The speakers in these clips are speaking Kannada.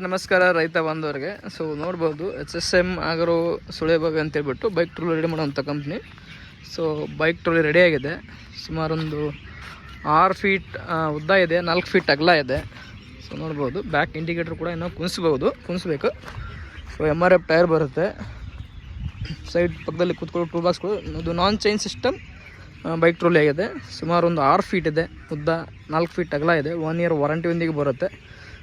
ನಮಸ್ಕಾರ ರೈತ ಬಾಂಧವರಿಗೆ. ಸೊ ನೋಡ್ಬೋದು HSM ಆಗ್ರೋ ಸುಳೆಬಾಗ ಅಂತೇಳ್ಬಿಟ್ಟು ಬೈಕ್ ಟ್ರೋಲಿ ರೆಡಿ ಮಾಡೋವಂಥ ಕಂಪ್ನಿ. ಸೊ ಬೈಕ್ ಟ್ರೋಲಿ ರೆಡಿಯಾಗಿದೆ. ಸುಮಾರೊಂದು 6 ಫೀಟ್ ಉದ್ದ ಇದೆ, 4 ಫೀಟ್ ಅಗಲ ಇದೆ. ಸೊ ನೋಡ್ಬೋದು ಬ್ಯಾಕ್ ಇಂಡಿಕೇಟರ್ ಕೂಡ ಇನ್ನೂ ಕುಣಿಸ್ಬೇಕು. ಸೊ MRF ಟೈರ್ ಬರುತ್ತೆ. ಸೈಡ್ ಪಕ್ಕದಲ್ಲಿ ಕೂತ್ಕೊಳ್ಳೋ ಟೂಲ್ ಬಾಕ್ಸ್ಗಳು. ಇದು ನಾನ್ ಚೈನ್ ಸಿಸ್ಟಮ್ ಬೈಕ್ ಟ್ರೋಲಿ ಆಗಿದೆ. ಸುಮಾರು ಒಂದು 6 ಫೀಟ್ ಇದೆ ಉದ್ದ, 4 ಫೀಟ್ ಅಗಲ ಇದೆ. 1 ಇಯರ್ ವಾರಂಟಿಯೊಂದಿಗೆ ಬರುತ್ತೆ.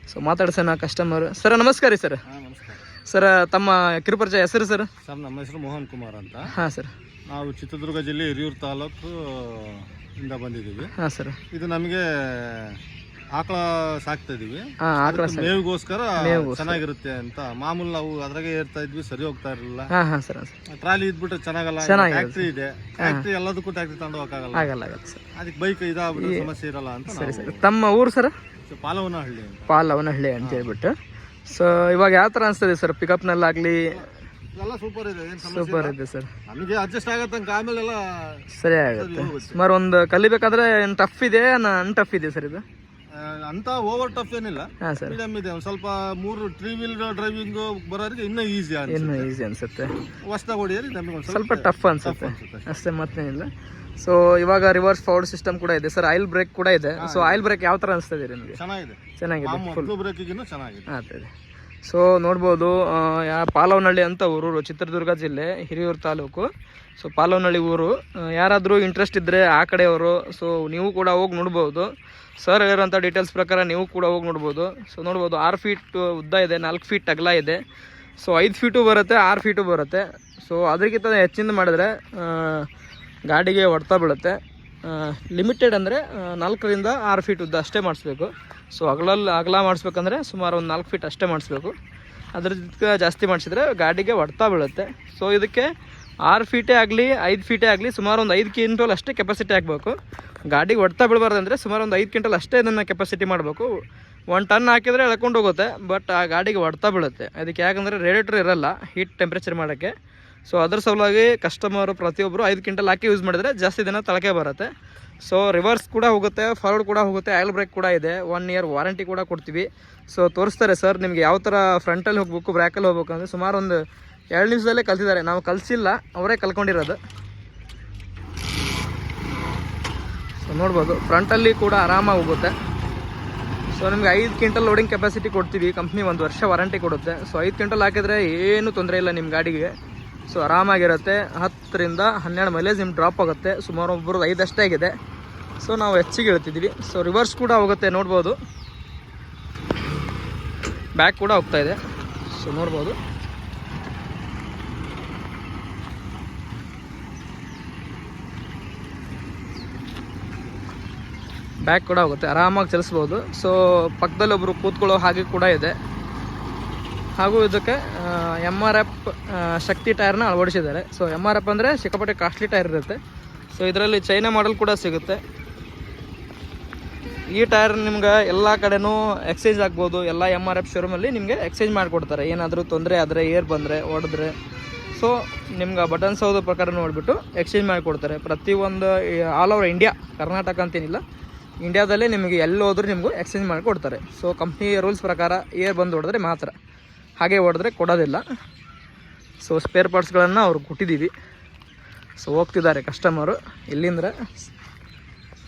ಸೊ ಮಾತಾಡ್ಸೋಣ ಕಸ್ಟಮರ್. ಸರ್ ನಮಸ್ಕಾರ ರೀ. ಸರ್ ನಮಸ್ಕಾರ ಸರ್, ತಮ್ಮ ಕಿರುಪರಿಚಯ ಹೆಸರು ಸರ್? ಸರ್, ನಮ್ಮ ಹೆಸರು ಮೋಹನ್ ಕುಮಾರ್ ಅಂತ. ಹಾಂ ಸರ್. ನಾವು ಚಿತ್ರದುರ್ಗ ಜಿಲ್ಲೆ ಹಿರಿಯೂರು ತಾಲೂಕು ಇಂದ ಬಂದಿದ್ದೀವಿ. ಹಾಂ ಸರ್. ಇದು ನಮಗೆ ಆಕಳ ಸಾಕ್ತಾ ಇದೀವಿ. ಆಕಳ ಮೇವಿಗೋಸ್ಕರ ಚೆನ್ನಾಗಿರುತ್ತೆ ಅಂತ. ಮಾಮೂಲಿ ನಾವು ಅದ್ರಾಗೆ ಏರ್ತಾ ಇದ್ವಿ, ಸರಿ ಹೋಗ್ತಾ ಇರಲಿಲ್ಲ. ಹಾಂ ಹಾಂ ಸರ್. ಟ್ರಾಲಿ ಇದ್ಬಿಟ್ಟು ಚೆನ್ನಾಗಲ್ಲ. ಟ್ಯಾಕ್ಟ್ರಿ ಇದೆ, ಟ್ಯಾಕ್ಟ್ರಿ ಎಲ್ಲದಕ್ಕೂ ಟ್ಯಾಕ್ಟ್ರಿ ತಗೊಂಡು ಹೋಗಕ್ಕಾಗಲ್ಲ. ಆಗಲ್ಲ ಸರ್. ಅದಕ್ಕೆ ಬೈಕ್ ಇದಾಗ್ಬಿಟ್ಟು ಸಮಸ್ಯೆ ಇರಲ್ಲ ಅಂತ. ಸರಿ ಸರ್. ತಮ್ಮ ಊರು ಸರ್? ಪಾಲವನಹಳ್ಳಿ ಅಂತ ಹೇಳ್ಬಿಟ್ಟು. ಸೊ ಇವಾಗ ಯಾವ ಥರ ಅನಿಸ್ತದೆ ಸರ್? ಪಿಕಪ್ನಲ್ಲಾಗಲಿ ಎಲ್ಲ ಸೂಪರ್ ಇದೆ. ಸೂಪರ್ ಇದೆ ಸರ್. ನಮಗೆ ಅಡ್ಜಸ್ಟ್ ಆಗತ್ತಂಕ ಆಮೇಲೆ ಎಲ್ಲ ಸರಿ ಆಗುತ್ತೆ. ಸುಮಾರು ಒಂದು ಕಲಿಬೇಕಾದ್ರೆ ಏನು ಟಫ್ ಇದೆ, ಅನ್ಟಫ್ ಇದೆ ಸರ್ ಇದು? ಅಂತ ಓವರ್ ಟಫ್ ಏನಿಲ್ಲ. ಹಾಂ ಸರ್. ಮೀಡಿಯಂ ಇದೆ. ಒಂದು ಸ್ವಲ್ಪ 3 3 ವೀಲ್ ಡ್ರೈವಿಂಗ್ ಬರೋರಿಗೆ ಇನ್ನೂ ಈಸಿ ಅನ್ಸುತ್ತೆ. ಹೊಸದಾಗಿ ಹೊಡಿಯೋದು ನಮಗೆ ಸ್ವಲ್ಪ ಟಫ್ ಅನ್ಸುತ್ತೆ ಅಷ್ಟೇ, ಮತ್ತೇನಿಲ್ಲ. ಸೊ ಇವಾಗ ರಿವರ್ಸ್ ಫಾರ್ವರ್ಡ್ ಸಿಸ್ಟಮ್ ಕೂಡ ಇದೆ ಸರ್. ಆಯಿಲ್ ಬ್ರೇಕ್ ಕೂಡ ಇದೆ. ಸೊ ಆಯಿಲ್ ಬ್ರೇಕ್ ಯಾವ ಥರ ಅನಿಸ್ತದೆ ನಿಮಗೆ? ಚೆನ್ನಾಗಿದೆ. ಫುಲ್ ಬ್ರೇಕಿಗಿನ್ನೂ ಚೆನ್ನಾಗಿದೆ. ಆಗ್ತದೆ. ಸೊ ನೋಡ್ಬೋದು, ಪಾಲವನಹಳ್ಳಿ ಅಂತ ಊರು, ಚಿತ್ರದುರ್ಗ ಜಿಲ್ಲೆ ಹಿರಿಯೂರು ತಾಲೂಕು. ಸೊ ಪಾಲವನಹಳ್ಳಿ ಊರು. ಯಾರಾದರೂ ಇಂಟ್ರೆಸ್ಟ್ ಇದ್ದರೆ ಆ ಕಡೆಯವರು, ಸೊ ನೀವು ಕೂಡ ಹೋಗಿ ನೋಡ್ಬೋದು. ಸರ್ ಹೇಳಿರೋಂಥ ಡೀಟೇಲ್ಸ್ ಪ್ರಕಾರ ನೀವು ಕೂಡ ಹೋಗಿ ನೋಡ್ಬೋದು. ಸೊ ನೋಡ್ಬೋದು 6 ಫೀಟ್ ಉದ್ದ ಇದೆ, 4 ಫೀಟ್ ಅಗಲ ಇದೆ. ಸೊ 5 ಫೀಟು ಬರುತ್ತೆ, 6 ಫೀಟು ಬರುತ್ತೆ. ಸೊ ಅದಕ್ಕಿಂತ ಹೆಚ್ಚಿಂದ ಮಾಡಿದ್ರೆ ಗಾಡಿಗೆ ಹೊಡ್ತಾ ಬೀಳುತ್ತೆ. ಲಿಮಿಟೆಡ್ ಅಂದರೆ 4 ರಿಂದ 6 ಫೀಟ್ ಉದ್ದ ಅಷ್ಟೇ ಮಾಡಿಸ್ಬೇಕು. ಸೊ ಅಗಲ ಮಾಡಿಸ್ಬೇಕಂದ್ರೆ ಸುಮಾರು ಒಂದು 4 ಫೀಟ್ ಅಷ್ಟೇ ಮಾಡಿಸ್ಬೇಕು. ಅದಕ್ಕೆ ಜಾಸ್ತಿ ಮಾಡಿಸಿದ್ರೆ ಗಾಡಿಗೆ ಹೊಡ್ತಾ ಬೀಳುತ್ತೆ. ಸೊ ಇದಕ್ಕೆ 6 ಫೀಟೇ ಆಗಲಿ 5 ಫೀಟೇ ಆಗಲಿ ಸುಮಾರು ಒಂದು 5 ಕ್ವಿಂಟಲ್ ಅಷ್ಟೇ ಕೆಪಾಸಿಟಿ ಹಾಕಬೇಕು. ಗಾಡಿಗೆ ಹೊಡ್ತಾ ಬೀಳಬಾರ್ದಂದ್ರೆ ಸುಮಾರು ಒಂದು 5 ಕ್ವಿಂಟಲ್ ಅಷ್ಟೇ ಇದನ್ನು ಕೆಪಾಸಿಟಿ ಮಾಡಬೇಕು. 1 ಟನ್ ಹಾಕಿದರೆ ಎಳ್ಕೊಂಡು ಹೋಗುತ್ತೆ, ಬಟ್ ಆ ಗಾಡಿಗೆ ಹೊಡ್ತಾ ಬೀಳುತ್ತೆ. ಅದಕ್ಕೆ ಯಾಕಂದರೆ ರೇಡಿಯೇಟರ್ ಇರಲ್ಲ ಹೀಟ್ ಟೆಂಪ್ರೇಚರ್ ಮಾಡೋಕ್ಕೆ. ಸೊ ಅದ್ರ ಸಲುವಾಗಿ ಕಸ್ಟಮರು ಪ್ರತಿಯೊಬ್ಬರು 5 ಕ್ವಿಂಟಲ್ ಹಾಕಿ ಯೂಸ್ ಮಾಡಿದರೆ ಜಾಸ್ತಿ ದಿನ ತಳಕೆ ಬರುತ್ತೆ. ಸೊ ರಿವರ್ಸ್ ಕೂಡ ಹೋಗುತ್ತೆ, ಫಾರ್ವರ್ಡ್ ಕೂಡ ಹೋಗುತ್ತೆ, ಆಯಿಲ್ ಬ್ರೇಕ್ ಕೂಡ ಇದೆ, 1 ಇಯರ್ ವಾರಂಟಿ ಕೂಡ ಕೊಡ್ತೀವಿ. ಸೊ ತೋರಿಸ್ತಾರೆ ಸರ್ ನಿಮಗೆ ಯಾವ ಥರ ಫ್ರಂಟಲ್ಲಿ ಹೋಗ್ಬೇಕು, ಬ್ರ್ಯಾಕಲ್ಲಿ ಹೋಗ್ಬೇಕು ಅಂದರೆ. ಸುಮಾರು ಒಂದು 2 ನಿಮಿಷದಲ್ಲೇ ಕಲ್ತಿದ್ದಾರೆ. ನಾವು ಕಲಿಸಿಲ್ಲ, ಅವರೇ ಕಲ್ಕೊಂಡಿರೋದು. ಸೊ ನೋಡ್ಬೋದು ಫ್ರಂಟಲ್ಲಿ ಕೂಡ ಆರಾಮಾಗಿ ಹೋಗುತ್ತೆ. ಸೊ ನಿಮಗೆ 5 ಕ್ವಿಂಟಲ್ ಲೋಡಿಂಗ್ ಕೆಪಾಸಿಟಿ ಕೊಡ್ತೀವಿ. ಕಂಪ್ನಿ 1 ವರ್ಷ ವಾರಂಟಿ ಕೊಡುತ್ತೆ. ಸೊ 5 ಕ್ವಿಂಟಲ್ ಹಾಕಿದರೆ ಏನೂ ತೊಂದರೆ ಇಲ್ಲ ನಿಮ್ಮ ಗಾಡಿಗೆ. ಸೊ ಆರಾಮಾಗಿರುತ್ತೆ. 10 ರಿಂದ 12 ಮೈಲೇಜ್ ನಿಮ್ಗೆ ಡ್ರಾಪ್ ಆಗುತ್ತೆ. ಸುಮಾರು ಒಬ್ಬರದ್ದು 5 ಅಷ್ಟೇ ಆಗಿದೆ. ಸೊ ನಾವು ಹೆಚ್ಚಿಗೆ ಹೇಳ್ತಿದ್ದೀವಿ. ಸೊ ರಿವರ್ಸ್ ಕೂಡ ಹೋಗುತ್ತೆ, ನೋಡ್ಬೋದು. ಬ್ಯಾಕ್ ಕೂಡ ಹೋಗ್ತಾ ಇದೆ. ಸೊ ನೋಡ್ಬೋದು. ಬ್ಯಾಕ್ ಕೂಡ ಹೋಗುತ್ತೆ, ಆರಾಮಾಗಿ ಚಲಿಸ್ಬೋದು. ಸೊ ಪಕ್ಕದಲ್ಲಿ ಒಬ್ಬರು ಕೂತ್ಕೊಳ್ಳೋ ಹಾಗೆ ಕೂಡ ಇದೆ. ಹಾಗೂ ಇದಕ್ಕೆ MRF ಶಕ್ತಿ ಟೈರ್ನ ಅಳವಡಿಸಿದ್ದಾರೆ. ಸೊ MRF ಅಂದರೆ ಸಿಕ್ಕಾಪಟ್ಟೆ ಕಾಸ್ಟ್ಲಿ ಟೈರ್ ಇರುತ್ತೆ. ಸೊ ಇದರಲ್ಲಿ ಚೈನಾ ಮಾಡೆಲ್ ಕೂಡ ಸಿಗುತ್ತೆ. ಈ ಟೈರ್ ನಿಮ್ಗೆ ಎಲ್ಲ ಕಡೆನೂ ಎಕ್ಸ್ಚೇಂಜ್ ಆಗ್ಬೋದು. ಎಲ್ಲ MRF ಶೋರೂಮಲ್ಲಿ ನಿಮಗೆ ಎಕ್ಸ್ಚೇಂಜ್ ಮಾಡಿಕೊಡ್ತಾರೆ. ಏನಾದರೂ ತೊಂದರೆ ಆದರೆ, ಏರ್ ಬಂದರೆ, ಹೊಡೆದ್ರೆ, ಸೊ ನಿಮ್ಗೆ ಬಟನ್ಸ್ ಹೋದ ಪ್ರಕಾರ ನೋಡಿಬಿಟ್ಟು ಎಕ್ಸ್ಚೇಂಜ್ ಮಾಡಿಕೊಡ್ತಾರೆ. ಪ್ರತಿಯೊಂದು ಆಲ್ ಓವರ್ ಇಂಡಿಯಾ, ಕರ್ನಾಟಕ ಅಂತೇನಿಲ್ಲ, ಇಂಡಿಯಾದಲ್ಲೇ ನಿಮಗೆ ಎಲ್ಲಿ ಹೋದ್ರೂ ನಿಮಗೂ ಎಕ್ಸ್ಚೇಂಜ್ ಮಾಡಿಕೊಡ್ತಾರೆ. ಸೊ ಕಂಪ್ನಿ ರೂಲ್ಸ್ ಪ್ರಕಾರ ಏರ್ ಬಂದು ಹೊಡೆದ್ರೆ ಮಾತ್ರ, ಹಾಗೆ ಹೊಡೆದ್ರೆ ಕೊಡೋದಿಲ್ಲ. ಸೊ ಸ್ಪೇರ್ ಪಾರ್ಟ್ಸ್ಗಳನ್ನು ಅವ್ರು ಕೊಟ್ಟಿದ್ದೀವಿ. ಸೊ ಹೋಗ್ತಿದ್ದಾರೆ ಕಸ್ಟಮರು ಇಲ್ಲಿಂದ